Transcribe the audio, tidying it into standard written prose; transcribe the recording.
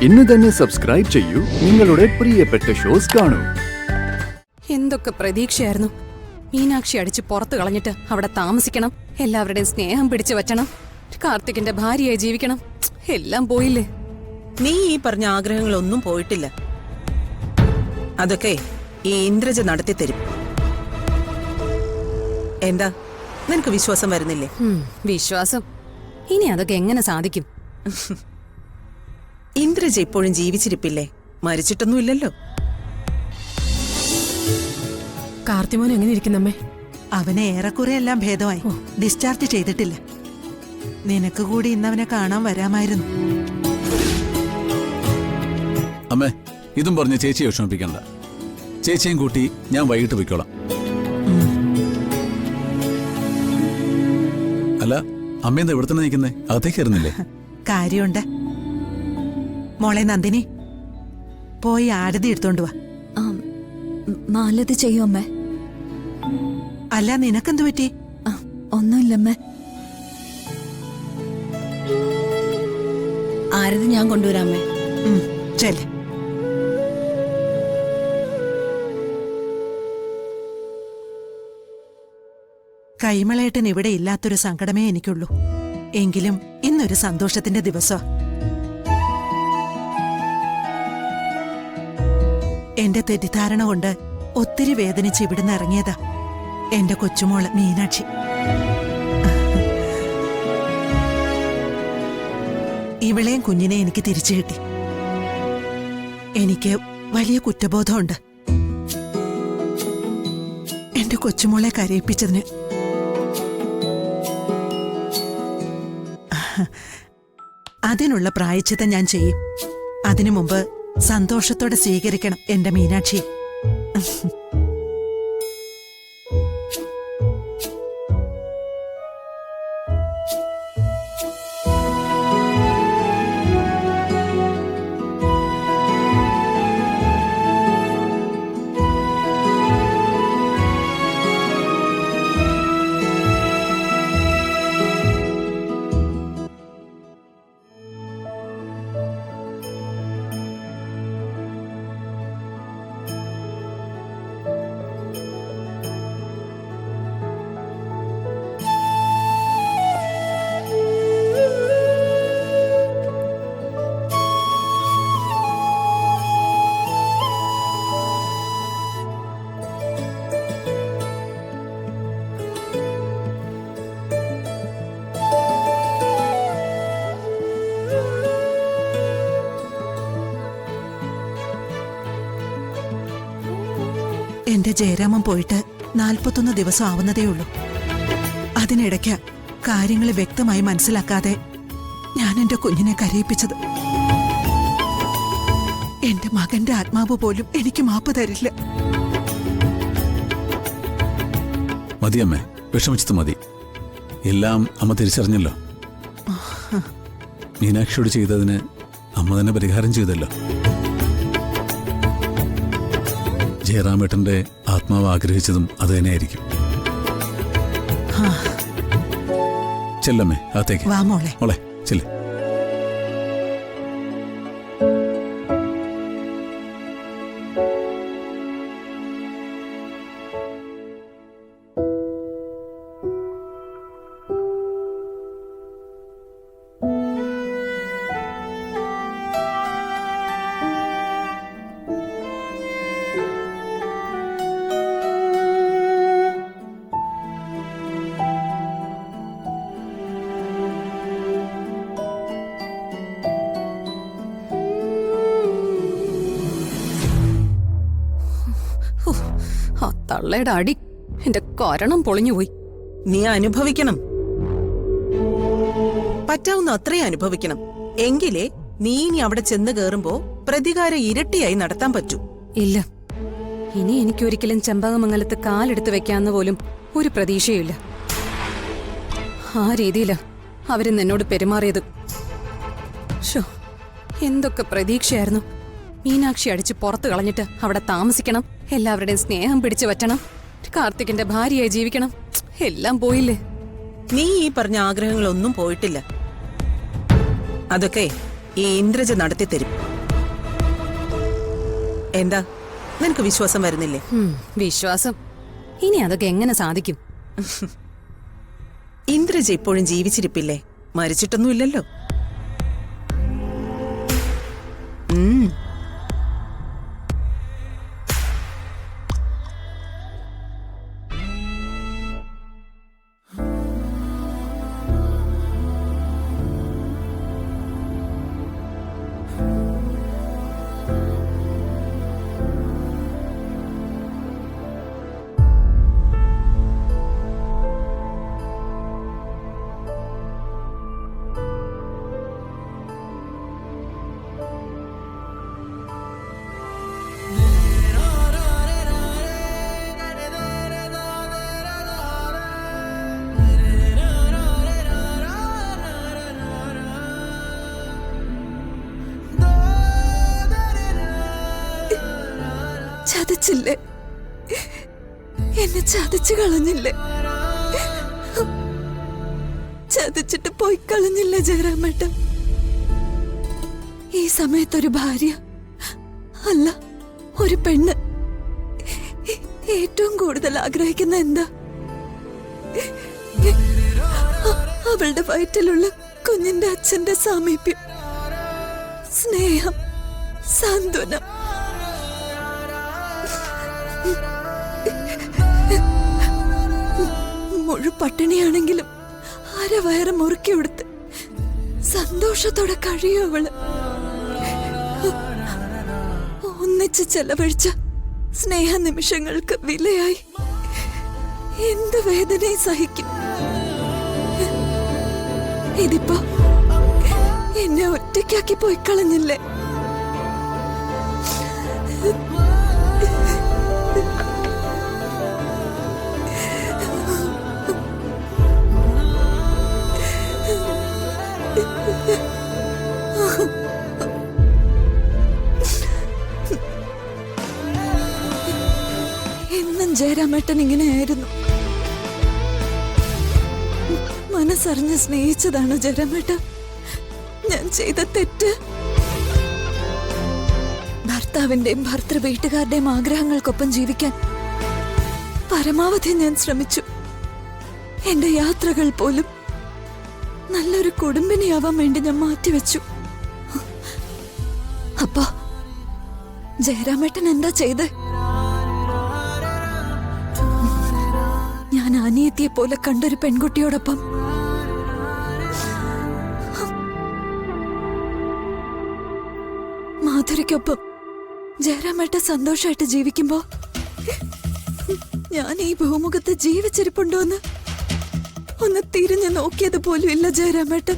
ഇന്ന് തന്നെ സബ്സ്ക്രൈബ് ചെയ്യൂ, നിങ്ങളുടെ പ്രിയപ്പെട്ട ഷോസ് കാണൂ. എന്തൊക്കെ പ്രതീക്ഷയായിരുന്നു. മീനാക്ഷി അടിച്ച് പുറത്തു കളഞ്ഞിട്ട് അവിടെ താമസിക്കണം, എല്ലാവരുടെയും സ്നേഹം പിടിച്ചു വച്ചണം, കാർത്തികിന്റെ ഭാര്യയായി ജീവിക്കണം. എല്ലാം പോയില്ലേ? നീ ഈ പറഞ്ഞ ആഗ്രഹങ്ങളൊന്നും പോയിട്ടില്ല. അതൊക്കെ ഈ ഇന്ദ്രജ നടത്തി തരും. എന്താ, നിനക്ക് വിശ്വാസം വരുന്നില്ലേ? വിശ്വാസം? ഇനി അതൊക്കെ എങ്ങനെ സാധിക്കും? ഇന്ദ്രജ ഇപ്പോഴും ജീവിച്ചിരിപ്പില്ലേ? മരിച്ചിട്ടൊന്നുമില്ലല്ലോ. കാർത്തിമോൻ എങ്ങനെ ഇരിക്കുന്നമ്മേ? അവനെ ഏറെക്കുറെ എല്ലാം ഭേദമായി. ഡിസ്ചാർജ് ചെയ്തിട്ടില്ല. നിനക്ക് കൂടി ഇന്നവനെ കാണാൻ വരാമായിരുന്നു. അമ്മേ, ഇതും പറഞ്ഞ് ചേച്ചിയെ വിഷമിപ്പിക്കണ്ട. ചേച്ചിയും കൂട്ടി ഞാൻ വൈകിട്ട് പോയിക്കോളാം. അല്ല, അമ്മയെന്താ ഇവിടെ തന്നെ നിൽക്കുന്നേ? അകത്തേക്ക് കയറുന്നില്ലേ? കാര്യമുണ്ട്. മോളെ നന്ദിനി, പോയി ആരതി എടുത്തോണ്ട് വാ. മാലതി ചെയ്യും അമ്മേ. അല്ല, നിനക്കെന്തു പറ്റി? ഒന്നുമില്ലമ്മേ. ആരതി ഞാൻ കൊണ്ടുവരാമേ. ചെല്ല്. കൈമളേട്ടൻ ഇവിടെ ഇല്ലാത്തൊരു സങ്കടമേ എനിക്കുള്ളൂ. എങ്കിലും ഇന്നൊരു സന്തോഷത്തിന്റെ ദിവസമാ. എന്റെ തെറ്റിദ്ധാരണ കൊണ്ട് ഒത്തിരി വേദനിച്ച് ഇവിടുന്ന് ഇറങ്ങിയതാ എന്റെ കൊച്ചുമോള് മീനാക്ഷി. ഇവളെയും കുഞ്ഞിനെ എനിക്ക് തിരിച്ചു കിട്ടി. എനിക്ക് വലിയ കുറ്റബോധമുണ്ട് എന്റെ കൊച്ചുമോളെ കരയിപ്പിച്ചതിന്. അതിനുള്ള പ്രായശ്ചിത്തം ഞാൻ ചെയ്യും. അതിനു മുമ്പ് സന്തോഷത്തോടെ സ്വീകരിക്കണം എന്റെ മീനാക്ഷി. എന്റെ ജയരാമൻ പോയിട്ട് 41 ദിവസം ആവുന്നതേയുള്ളൂ. അതിനിടയ്ക്ക് കാര്യങ്ങൾ വ്യക്തമായി മനസ്സിലാക്കാതെ ഞാൻ എന്റെ കുഞ്ഞിനെ കരയിപ്പിച്ചത്. എന്റെ മകന്റെ ആത്മാവ് പോലും എനിക്ക് മാപ്പ് തരില്ല. മതിയമ്മേ, വിഷമിച്ചത് മതി. എല്ലാം അമ്മ തിരിച്ചറിഞ്ഞല്ലോ. മീനാക്ഷിയോട് ചെയ്തതിന് അമ്മ തന്നെ പരിഹാരം ചെയ്തല്ലോ. ജയറാമേട്ടന്റെ ആത്മാവ് ആഗ്രഹിച്ചതും അത് തന്നെയായിരിക്കും. ചെല്ലമ്മേ, അകത്തേക്ക് വാ മോളെ. മോളെ ചെല്ല്. ആ തള്ളയുടെ അടി എന്റെ കാരണം പൊളിഞ്ഞുപോയി. നീ അനുഭവിക്കണം. പറ്റാവുന്ന അത്രയും അനുഭവിക്കണം. എങ്കിലേ നീ ഇനി അവിടെ ചെന്ന് കേറുമ്പോ പ്രതികാരം ഇരട്ടിയായി നടത്താൻ പറ്റൂ. ഇല്ല, ഇനി എനിക്കൊരിക്കലും ചെമ്പകമംഗലത്ത് കാലെടുത്ത് വെക്കാന്ന് പോലും ഒരു പ്രതീക്ഷയില്ല. ആ രീതിയിലാ അവര് എന്നോട് പെരുമാറിയത്. എന്തൊക്കെ പ്രതീക്ഷയായിരുന്നു. മീനാക്ഷി അടിച്ച് പുറത്തു കളഞ്ഞിട്ട് അവിടെ താമസിക്കണം, എല്ലാവരുടെയും സ്നേഹം പിടിച്ചു വറ്റണം, കാർത്തികിന്റെ ഭാര്യയായി ജീവിക്കണം. എല്ലാം പോയില്ലേ? നീ ഈ പറഞ്ഞ ആഗ്രഹങ്ങളൊന്നും പോയിട്ടില്ല. അതൊക്കെ ഈ ഇന്ദ്രജ നടത്തി തരും. എന്താ നിനക്ക് വിശ്വാസം വരുന്നില്ലേ? വിശ്വാസം ഇനി അതൊക്കെ എങ്ങനെ സാധിക്കും? ഇന്ദ്രജ ഇപ്പോഴും ജീവിച്ചിരിപ്പില്ലേ? മരിച്ചിട്ടൊന്നുമില്ലല്ലോ. ചതിച്ചില്ലേ? എന്നെ ചതിച്ചു കളഞ്ഞില്ലേ? ചതിച്ചിട്ട് പോയി കളഞ്ഞില്ലേ ജയരാമേട്ടൻ? ഈ സമയത്തൊരു ഭാര്യ അല്ല, ഒരു പെണ്ണ് ഏറ്റവും കൂടുതൽ ആഗ്രഹിക്കുന്ന എന്താ? അവളുടെ വയറ്റിലുള്ള കുഞ്ഞിന്റെ അച്ഛന്റെ സാമീപ്യം, സ്നേഹം, സാന്ത്വനം. മുഴുപട്ടിണിയാണെങ്കിലും അരവയറ് മുറുക്കി കൊടുത്ത് സന്തോഷത്തോടെ കഴിയും അവള്. ഒന്നിച്ച് ചെലവഴിച്ച സ്നേഹ നിമിഷങ്ങൾക്ക് വിലയായി എന്ത് വേദനയും സഹിക്കും. ഇതിപ്പോ എന്നെ ഒറ്റയ്ക്കാക്കി പോയി കളഞ്ഞില്ലേ? എന്നും ജയരാമേട്ടൻ ഇങ്ങനെയായിരുന്നു. മനസ്സറിഞ്ഞ് സ്നേഹിച്ചതാണോ ജയരാമേട്ടൻ ഞാൻ ചെയ്ത തെറ്റ്? ഭർത്താവിന്റെയും ഭർത്തൃ വീട്ടുകാരുടെയും ആഗ്രഹങ്ങൾക്കൊപ്പം ജീവിക്കാൻ പരമാവധി ഞാൻ ശ്രമിച്ചു. എന്റെ യാത്രകൾ പോലും നല്ലൊരു കുടുംബിനിയാവാൻ വേണ്ടി ഞാൻ മാറ്റിവെച്ചു. അപ്പൊ ജയരാമേട്ടൻ എന്താ ചെയ്ത്? ഞാൻ അനിയത്തിയെ പോലെ കണ്ടൊരു പെൺകുട്ടിയോടൊപ്പം മാധുരിക്കൊപ്പം ജയരാമേട്ടൻ സന്തോഷമായിട്ട് ജീവിക്കുമ്പോ ഞാൻ ഈ ഭൂമുഖത്ത് ജീവിച്ചിരിപ്പുണ്ടോന്ന് ഒന്ന് തിരിഞ്ഞു നോക്കിയത് പോലും ഇല്ല ജയരാമേട്ടൻ.